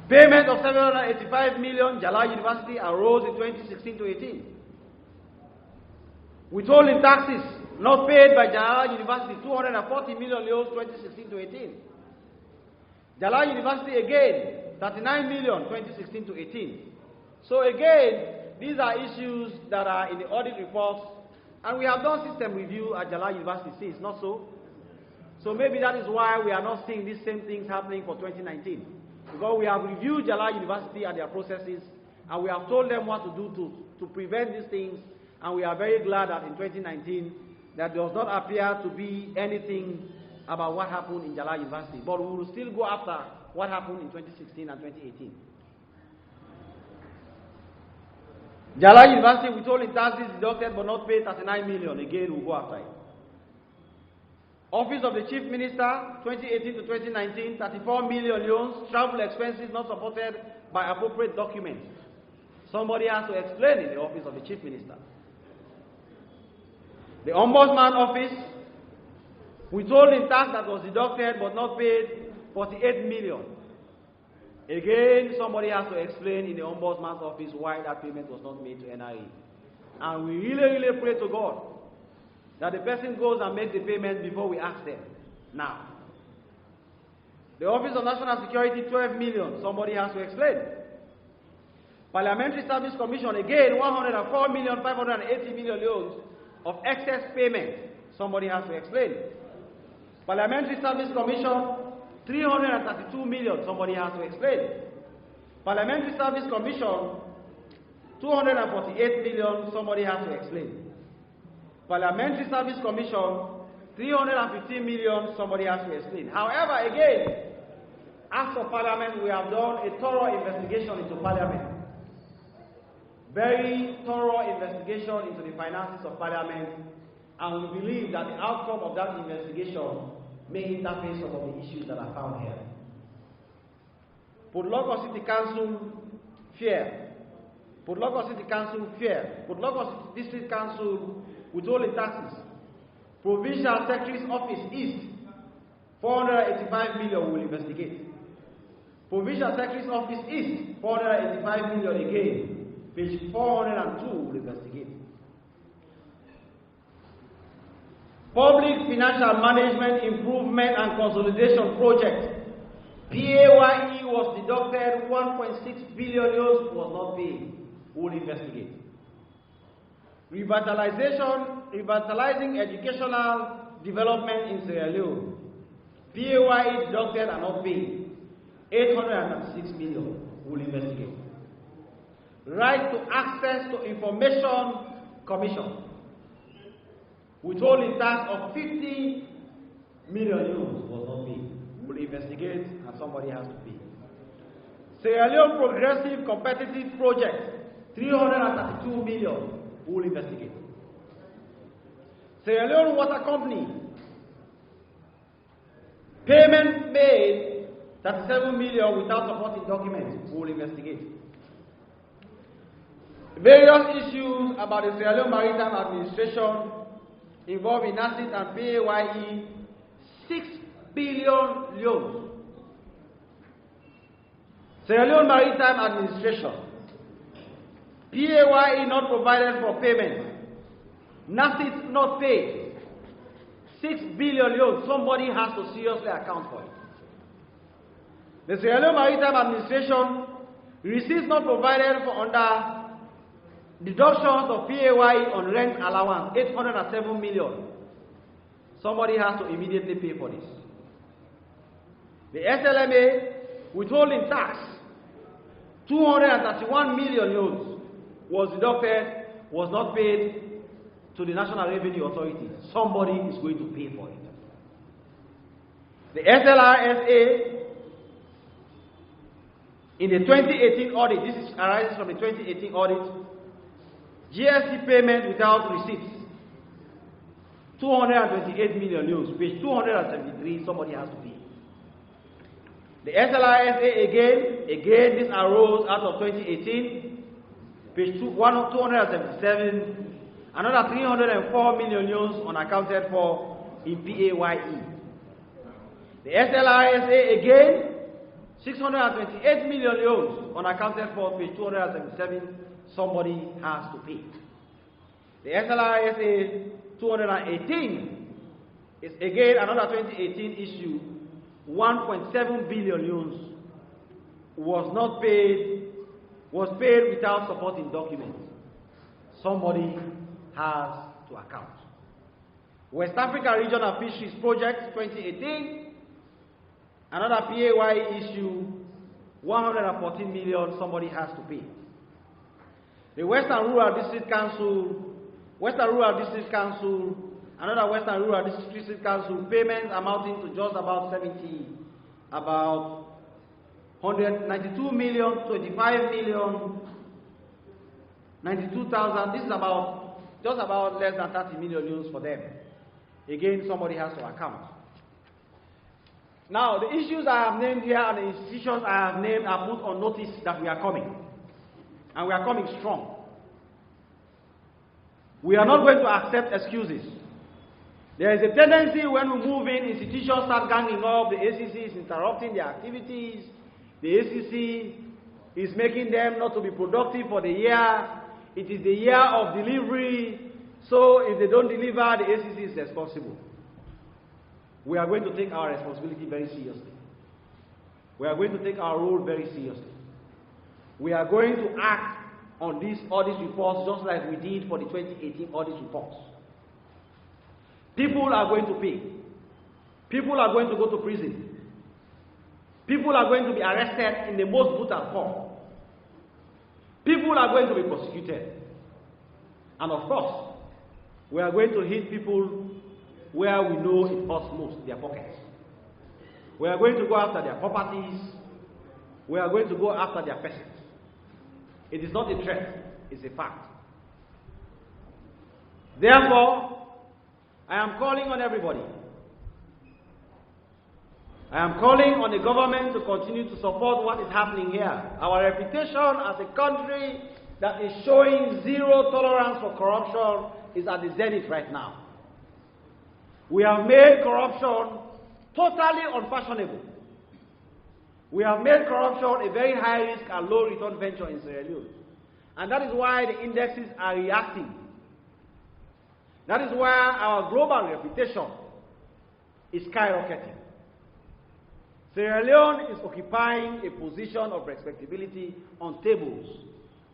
Payment of 785 million, Jala University arose in 2016 to 18. Withholding taxes, Not paid by Jalal University, 240 million euros 2016 to 18. Jalal University again, 39 million 2016 to 18. So again, these are issues that are in the audit reports, and we have done system review at Jalal University. See, it's not so. So maybe that is why we are not seeing these same things happening for 2019. Because we have reviewed Jalal University and their processes, and we have told them what to do to prevent these things, and we are very glad that in 2019 that there does not appear to be anything about what happened in Jalal University. But we will still go after what happened in 2016 and 2018. Jalal University, we told in taxes deducted but not paid 39 million. Again, we'll go after it. Office of the Chief Minister, 2018 to 2019, 34 million loans, travel expenses not supported by appropriate documents. Somebody has to explain in the Office of the Chief Minister. The Ombudsman Office, we told in tax that was deducted but not paid 48 million. Again, somebody has to explain in the Ombudsman's Office why that payment was not made to NRE. And we really pray to God that the person goes and makes the payment before we ask them. Now, the Office of National Security, 12 million. Somebody has to explain. Parliamentary Service Commission, again, 104 million, 580 million loans of excess payment. Somebody has to explain. Parliamentary Service Commission, 332 million. Somebody has to explain. Parliamentary Service Commission, 248 million. Somebody has to explain. Parliamentary Service Commission, 315 million, somebody has to explain. However, again, as for Parliament, we have done a thorough investigation into Parliament. Very thorough investigation into the finances of Parliament, and we believe that the outcome of that investigation may interface some of the issues that are found here. Podloko City Council, fear. Podloko City Council, fear. Podloko District Council, withholding taxes. Provincial Secretary's Office East, 485 million will investigate. Provincial Secretary's Office East, 485 million again. Page 402 will investigate. Public Financial Management Improvement and Consolidation Project. PAYE was deducted, 1.6 billion euros was not paid. We will investigate. Revitalizing educational development in Sierra Leone. PAYE deducted and not paid. 836 million. We will investigate. Right to access to information commission. Withholding tax of 50 million euros was not paid. We will investigate and somebody has to pay. Sierra Leone Progressive Competitive Project, 332 million. We will investigate. Sierra Leone Water Company, payment made 37 million without supporting documents. We will investigate. Various issues about the Sierra Leone Maritime Administration involving ACC and PAYE, 6 billion loans. Sierra Leone Maritime Administration, PAYE not provided for payment. NACIT not paid. 6 billion loans. Somebody has to seriously account for it. The Sierra Leone Maritime Administration, receipts not provided for under deductions of PAYE on rent allowance, 807 million. Somebody has to immediately pay for this. The SLMA, withholding tax, 231 million euros was deducted, was not paid to the National Revenue Authority. Somebody is going to pay for it. The SLRSA, in the 2018 audit, this arises from the 2018 audit, GST payment without receipts, 228 million euros, page 273, somebody has to pay. The SLRSA again, this arose out of 2018, page 277, another 304 million euros unaccounted for in PAYE. The SLRSA again, 628 million euros unaccounted for, page 277, somebody has to pay. The SLRSA 218 is again another 2018 issue. 1.7 billion euros was paid without supporting documents. Somebody has to account. West Africa Regional Fisheries Project 2018, another PAY issue, 114 million, somebody has to pay. The Western Rural District Council, another Western Rural District Council, payments amounting to just about 192 million, 25 million, 92,000. This is just about less than 30 million euros for them. Again, somebody has to account. Now, the issues I have named here and the institutions I have named are put on notice that we are coming. And we are coming strong. We are not going to accept excuses. There is a tendency when we move in, institutions start ganging up, the ACC is interrupting their activities, the ACC is making them not to be productive for the year, it is the year of delivery, so if they don't deliver, the ACC is responsible. We are going to take our responsibility very seriously. We are going to take our role very seriously. We are going to act on these audit reports just like we did for the 2018 audit reports. People are going to pay. People are going to go to prison. People are going to be arrested in the most brutal form. People are going to be prosecuted. And of course, we are going to hit people where we know it hurts most, their pockets. We are going to go after their properties. We are going to go after their persons. It is not a threat, it's a fact. Therefore, I am calling on everybody. I am calling on the government to continue to support what is happening here. Our reputation as a country that is showing zero tolerance for corruption is at the zenith right now. We have made corruption totally unfashionable. We have made corruption a very high risk and low return venture in Sierra Leone. And that is why the indexes are reacting. That is why our global reputation is skyrocketing. Sierra Leone is occupying a position of respectability on tables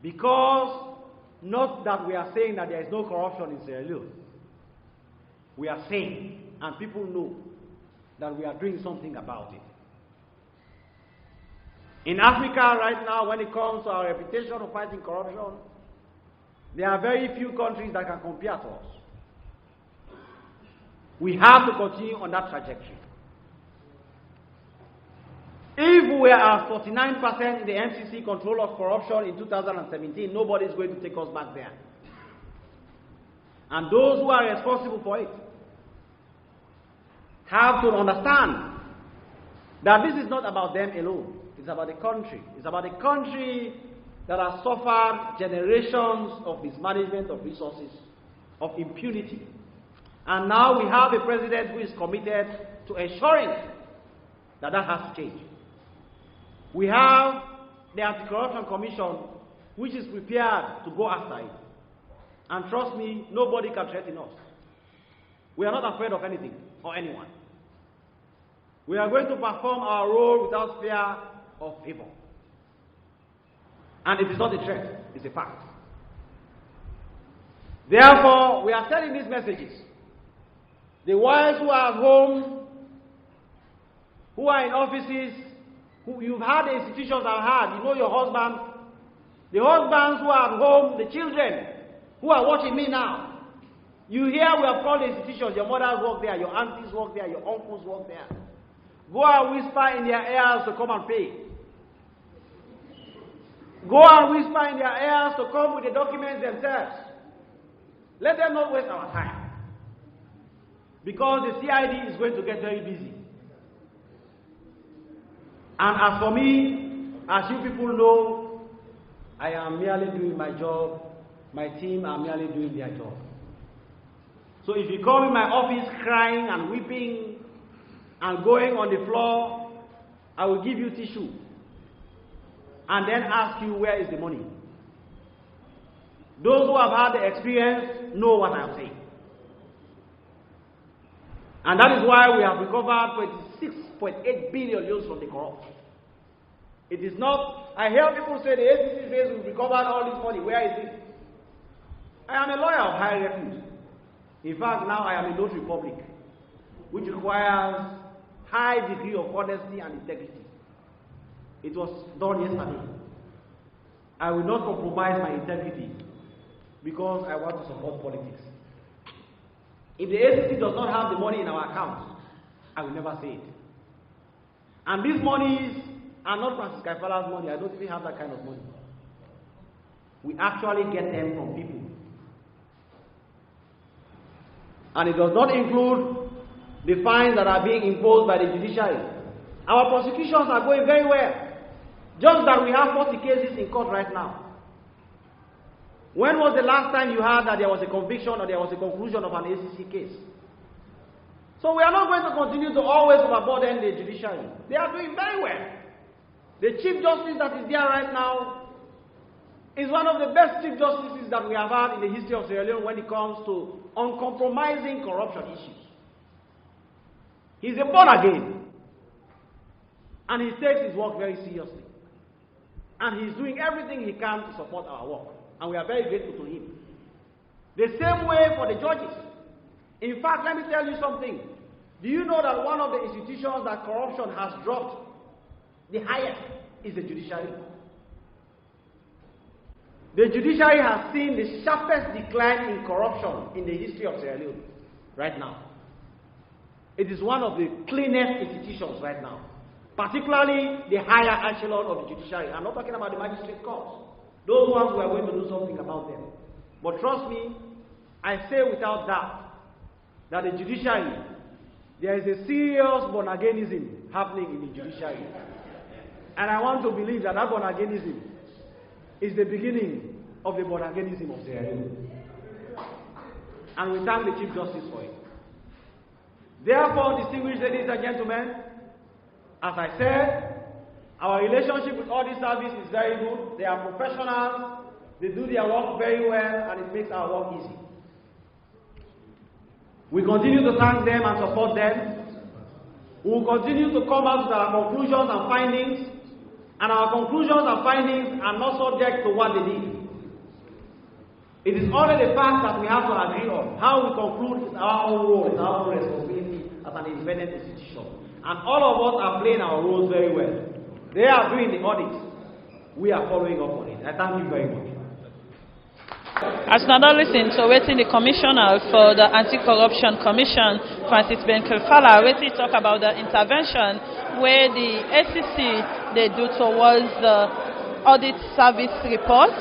because not that we are saying that there is no corruption in Sierra Leone. We are saying, and people know, that we are doing something about it. In Africa right now, when it comes to our reputation of fighting corruption, there are very few countries that can compare to us. We have to continue on that trajectory. If we are at 49% in the MCC control of corruption in 2017, nobody is going to take us back there. And those who are responsible for it have to understand that this is not about them alone. It's about the country. It's about the country that has suffered generations of mismanagement of resources, of impunity. And now we have a president who is committed to ensuring that that has to change. We have the Anti-Corruption Commission, which is prepared to go after it. And trust me, nobody can threaten us. We are not afraid of anything or anyone. We are going to perform our role without fear of favor. And it is not a threat, it's a fact. Therefore, we are sending these messages. The wives who are at home, who are in offices, who you've had the institutions I've had, you know your husband, the husbands who are at home, the children who are watching me now. You hear we have called the institutions, your mothers work there, your aunties work there, your uncles work there. Go and whisper in their ears to come and pay. Go and whisper in their ears to come with the documents themselves. Let them not waste our time. Because the CID is going to get very busy. And as for me, as you people know, I am merely doing my job. My team are merely doing their job. So if you come in my office crying and weeping and going on the floor, I will give you tissue. And then ask you, where is the money? Those who have had the experience know what I am saying. And that is why we have recovered 26.8 billion euros from the corrupt. It is not, I hear people say the ACC says we've recovered all this money. Where is it? I am a lawyer of high repute. In fact, now I am a notary public, which requires high degree of honesty and integrity. It was done yesterday. I will not compromise my integrity because I want to support politics. If the ACC does not have the money in our account, I will never say it. And these monies are not Francis Kaifala's money. I don't even have that kind of money. We actually get them from people. And it does not include the fines that are being imposed by the judiciary. Our prosecutions are going very well. Just that we have 40 cases in court right now. When was the last time you heard that there was a conviction or there was a conclusion of an ACC case? So we are not going to continue to always overburden the judiciary. They are doing very well. The Chief Justice that is there right now is one of the best Chief Justices that we have had in the history of Sierra Leone when it comes to uncompromising corruption issues. He's a born again. And he takes his work very seriously. And he's doing everything he can to support our work. And we are very grateful to him. The same way for the judges. In fact, let me tell you something. Do you know that one of the institutions that corruption has dropped the highest is the judiciary? The judiciary has seen the sharpest decline in corruption in the history of Sierra Leone right now. It is one of the cleanest institutions right now. Particularly the higher echelon of the judiciary. I'm not talking about the magistrate courts. Those ones we are going to do something about them. But trust me, I say without doubt that the judiciary, there is a serious born-againism happening in the judiciary. And I want to believe that born-againism is the beginning of the born-againism of Sierra Leone. And we thank the Chief Justice for it. Therefore, distinguished ladies and gentlemen, as I said, our relationship with Audit Service is very good. They are professionals, they do their work very well, and it makes our work easy. We continue to thank them and support them. We will continue to come out with our conclusions and findings, and our conclusions and findings are not subject to what they did. It is only the fact that we have to agree on. How we conclude is our own role, it's our own responsibility as an independent institution. And all of us are playing our roles very well. They are doing the audit. We are following up on it. I thank you very much. As another listen to waiting the commissioner for the Anti-Corruption Commission, Francis Kaifala, waiting talk about the intervention where the ACC they do towards the audit service report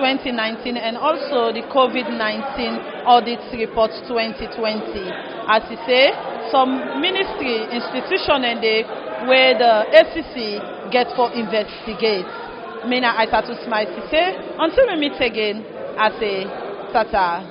2019 and also the COVID-19 audit report 2020. As he say, some ministry institution and they where the ACC get for investigate. Mina I start to smile to say until we meet again. I say, tata.